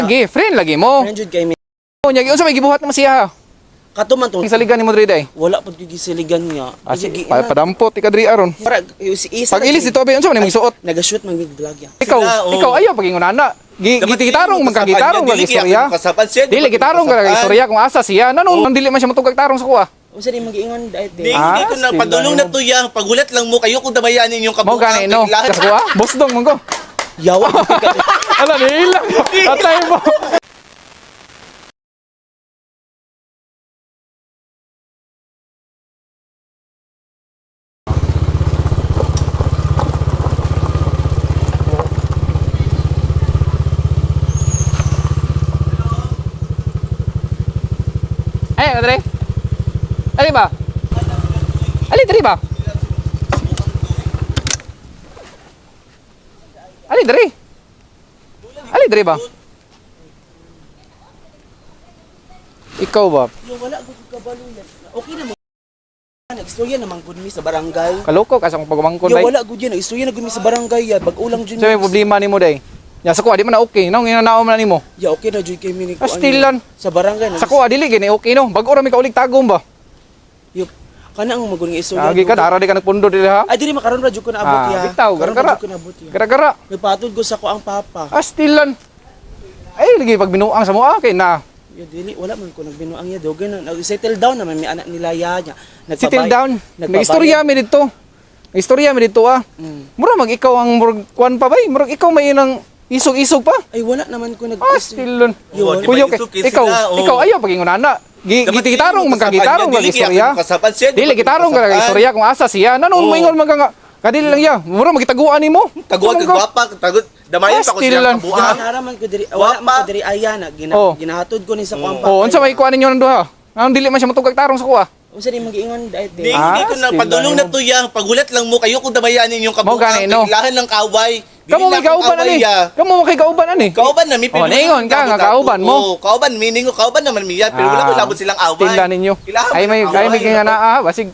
Lagi, friend lagi mo. Friend jud kay mi. O nya unsa may gibuhat mo siya? Katuman to. Saligan ni mo diri day. Wala pud gyud gisiligan niya. Asi padampot ika diri aron. Para si isa. Pag ilis dito ba unsa man imong suot? Naga-shoot man mig vlog ya. Ikaw ayaw pagingunana. Gitarong magkagitarong ka istorya. Dili gitarong ka istorya kung asa siya. Nanon dili man siya matugag tarong sa kuha. Unsa di mag-ingon dahil Hindi din. ko na padulong na to ya. Pagulat lang mo kayo kung damayanin yung Mo kabuuan. gani no. Sa kuha, bosdong man ko. Yawa ka. Ala nila. Atay mo. Ay, Andre. Ali ba? Ali diri ba? Ali diri. Ali diri ba? Ikaw ba? Yo wala gud kabalo yan. Okay na mo. Nagstorya naman gud mi sa barangay. Kaloko ka sa pagmangkon Yo day. wala gud yan. Nagstorya na gud mi sa barangay ya. Bag-ulang jud. So may problema nimo day. Ya sa kuha di man na okay. Nang ginanao man nimo. Ya okay na jud kay mi ni ko. Astilan. Sa barangay na. Sa kuha dili gini okay no. Bag-o ra mi kaulig tagom ba? Yo kana ang maguling istorya. Agi ka dara di ka nagpundo dili ha. Ay diri makaron ra jud ko na abot ya. Bitaw, Karon gara-gara. ra jud ko na abot ya. Gara-gara. Nagpatod ko sa ko ang papa. Astilan. Ay lagi pag binuang sa mo kay na. Yo dili wala man ko nagbinuang ya dogen nag-settle down naman mi anak nila ya nya. Settle down. Nagpabayad. Nagistorya mi dito. Nagistorya mi dito ah. Mura mag ikaw ang murag kuan pa bay. Murag ikaw may nang isog-isog pa. Ay wala naman ko nag Astilan. Yun. Kuyo Isog-isog ikaw, sila, oh. ikaw ayaw pagingunana. Gitarong magkagitarong ka istorya. Dili gitarong ka istorya kung asa siya. Nanon moingon man ka nga. Kadili lang ya. Mura magitaguan nimo. Taguan ka gwapa. Damayan pa ko silang kabuuan. Naraman ko diri wala man ko diri aya na Oh. ginahatod ko ni sa ko ang papa. Oh, unsa may kuan ninyo nang duha? Nanon dili man siya matugag tarong sa kuha. Unsa di mag-ingon dahil din. Hindi ko na padulong na to ya. Pagulat lang mo kayo kung damayanin yung Mo gani, kabuuan. no? Lahan ng kaway. Kamo may kauban ani. Kamo may kauban ani. Kauban na mi Oh, naingon ka nga kauban mo. Oh, kauban meaning ko kauban naman mi ya, pero wala ko labot silang away. Stila ninyo. Kailangan Ay may nga naa basig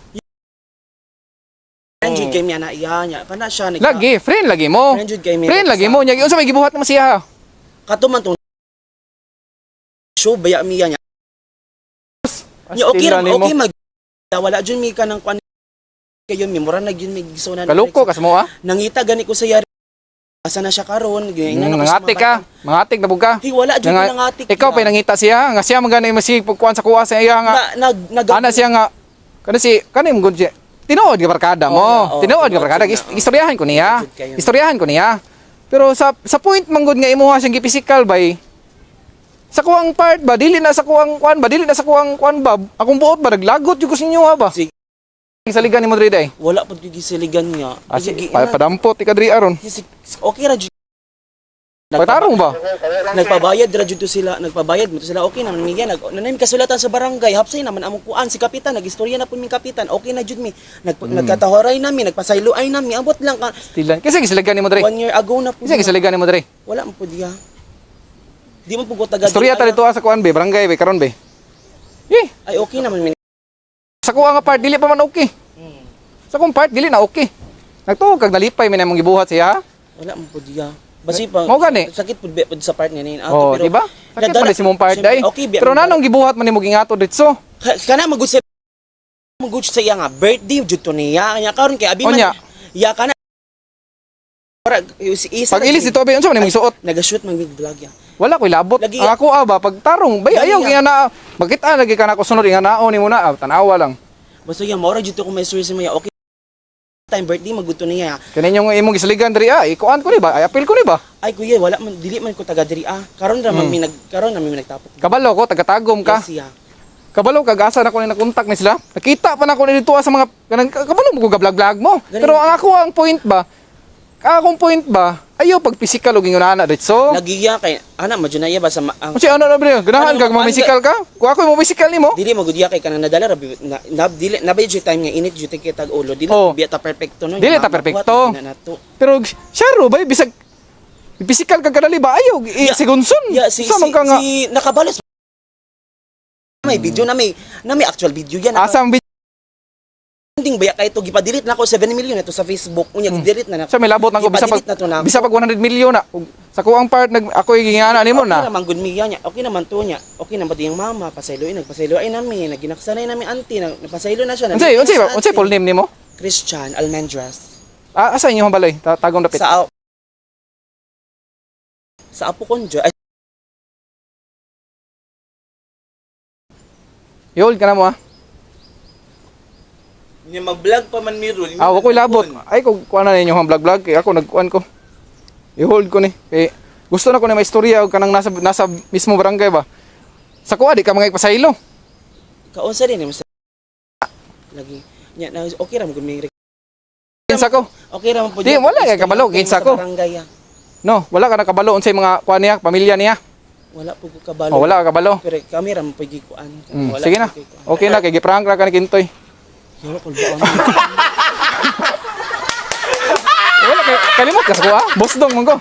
Friend jud kay mi ana iya nya. Kana siya ni lagi, friend lagi mo. Friend jud kay mi. Friend lagi mo. Nya unsa may gibuhat mo siya? Katuman tong show baya mi nya. Nya okay ra okay mag wala jud mi kanang kwan kayo mi mura na gyud mi gisuna. Kaloko kas mo ah. Nangita gani ko sa yari. Asa na siya karon? Nangatik ka. Mangatik na buka. Hi wala jud ko nangatik. Ikaw pa nangita siya nga siya magana masig pagkuan sa kuha sa iya nga. Ana siya nga kana si kanim gud siya. Tinuod ka barkada mo. Tinuod ka barkada. Istoryahan ko niya. Istoryahan ko niya. Pero sa point manggod nga imuha siyang gipisikal bay. Sa kuang part ba dili na sa kuang kuan ba dili na sa kuang kuan ba akong buot ba naglagot jud ko sa inyo ha ba. Sige. Saligan ni mo diri day. Wala pud gyud gisiligan niya. Asi padampot ika diri aron. Okay ra jud. Pagtarong ba? Nagpabayad ra jud to sila, nagpabayad mo to sila. Okay naman mi yan. Nanay kasulatan sa barangay, hapsay naman among kuan si kapitan, nagistorya na pud mi kapitan. Okay na jud mi. Nagkatahoray nami, nagpasayloay nami. Abot lang ka. Stilan. Kasi gisaligan ni mo diri. 1 year ago na pud. Kasi gisaligan ni mo diri. Wala man pud ya. Di man pud ko taga. Istorya ta dito sa kuan be, barangay be karon be. Ay okay naman mi. Sa kuha nga part dili pa man okay. Sa kuha part dili na okay. Nagtuog kag nalipay man imong gibuhat siya. Wala man pud ya. Basi pa. Mo gani. Sakit pud sa part niya ni. Oh, di ba? Sakit man si mong part day. Okay, pero nanong gibuhat man nimo gingato ditso? kana magud sa iya nga birthday jud to niya. Nya karon kay abi man. Onya. Ya kana. Para isa. Pag ilis dito be unsa man imong suot? Naga-shoot man mig vlog ya. Wala koy labot. Lagi- Ang ako ba pag tarong bay ayaw Lagi- nga na. Bakit lagi ka na ko sunod nga naon nimo na tanawa lang. Basta yan, maura dito kung may story sa mga, okay, time birthday, maguto niya. Kanin yung imong gisaligan diri ikuan ko ni ba? Ay apil ko ni ba? Ay kuya, wala man, dili man ko taga diri karon ra man mi karon na mi nagtapok. Kabalo ko tagatagom ka. Yes, yeah. Kabalo kag asa na ko ni nakontak ni sila. Nakita pa na ko ni dito sa mga kanang kabalo mo ko gablag-vlog mo. Pero ang ako ang point ba? Akong point ba? Ayaw pag physical og ingon ana ditso. Nagiya kay ana madunaya ba sa ang Kasi ano na bre? Ganahan Ano, kag mamisikal ka? Kung ako mo physical nimo. dili magudya kay kanang nadala ra dili na ba yung time nga init jud kay tag ulo dili Oh. biya ta perfecto no. Dili ta perfecto. Pero syaro ba bisag physical kag kadali ba ayaw sigunson. Yeah, si Sa man ka nga si nakabalos may video na may actual video yan. asa ang loading baya kay to gipa-delete na ako 7 million ito sa Facebook. Unya gi-delete na. Sa may labot nang ko bisa pag Gipa-delete na to na. bisa pag 100 million na. Ug sa kuang part ako gingana nimo Okay na. naman good miya niya. Okay naman to niya. Okay naman diyang mama nagpasayloy namin, naginaksanay namin auntie, nagpasaylo na siya. Unsay full name nimo? Christian Almendras. Asa inyo balay? Tagong dapit. Sa Apo Konjo. Ay, I-hold ka na mo ha. Niya mag-vlog pa man miro. Ako'y labot. Ay, kung kuha na ninyo ang vlog-vlog, kaya ako nagkuhan ko. I-hold ko ni. Kaya gusto na ko na may istorya o kanang nasa mismo barangay ba. Sa kuha, di ka mga ipasaylo. kaunsa din mo sa lagi. Nya na okay ra mo gud Kinsa ko. Okay ra mo po. Di, wala kay kabalo, kinsa ko. Barangay. No, wala ka nakabalo unsay mga kuha niya, pamilya niya. Wala po ko kabalo. Oh, wala ka kabalo. Pero kami ra mo pagikuan. Sige na. Okay na, kay giprank ra ka ni Kintoy. Yawa ko ba Wala kay kalimot ka sa kuha. Boss dong mong ko.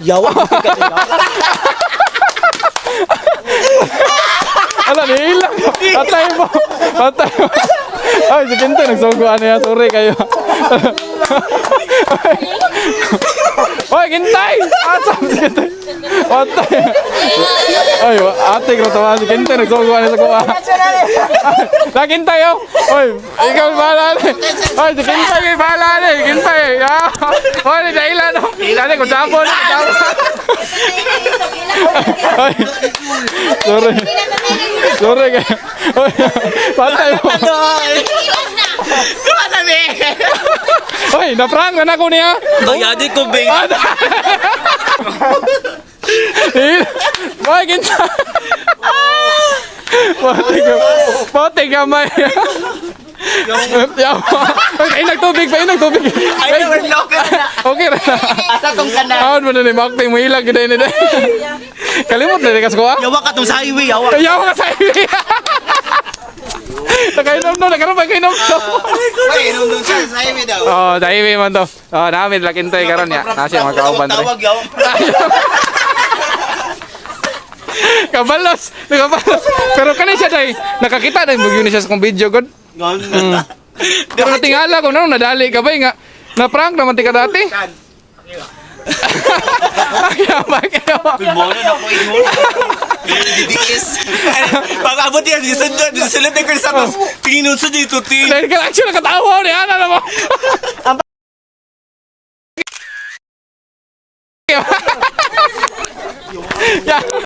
Yawa ko ka. Ala, nihilang. Patay mo. Patay mo. Ay, si Kintoy, nagsuguan niya. Sorry kayo. Hoy, Kintoy! Asam si Kintoy. Patay. Ay, ate, kratawa si Kintoy, nagsuguan niya sa kuha. Na, Kintoy, oh. Hoy, ikaw bahala ni. Hoy, si Kintoy, may bahala ni. Kintoy, ah. Hoy, dahilan, oh. Dati, kung sabon, Hoy, sorry. Sorry kayo. Hoy, patay mo. Hoy, na-prank na ako niya. Bayadi ko, bing. Hoy, kinta. Pati gamay. Ay, nagtubig pa, nagtubig. Ay, naman Okay ra na. Asa tong kana? Aon mo na ni Makting, mo ilag gid ni. Kalimot na kas ko ah. Yawa ka tong sa highway, yawa. Ayaw ka sa highway. Nakainom no, nagkaroon ba kainom no? Ay, nung sa highway daw. Oh, sa highway man to. Oh, namin lakintoy karon ya. Nasi mga kauban re. Tawag yaw. Kabalos, nakabalos. Pero kanay siya day, nakakita na mo yun siya sa kong video god. Pero natingala ko nung nadali ka ba nga. Na-prank naman tika dati. Kaya ba kayo? Good morning ako idol. DDS. Pag-abot yan, disunod na ko sa tos. Tingin sa dito, ting. Dahil ka actually nakatawa ni Ana na mo. Yeah.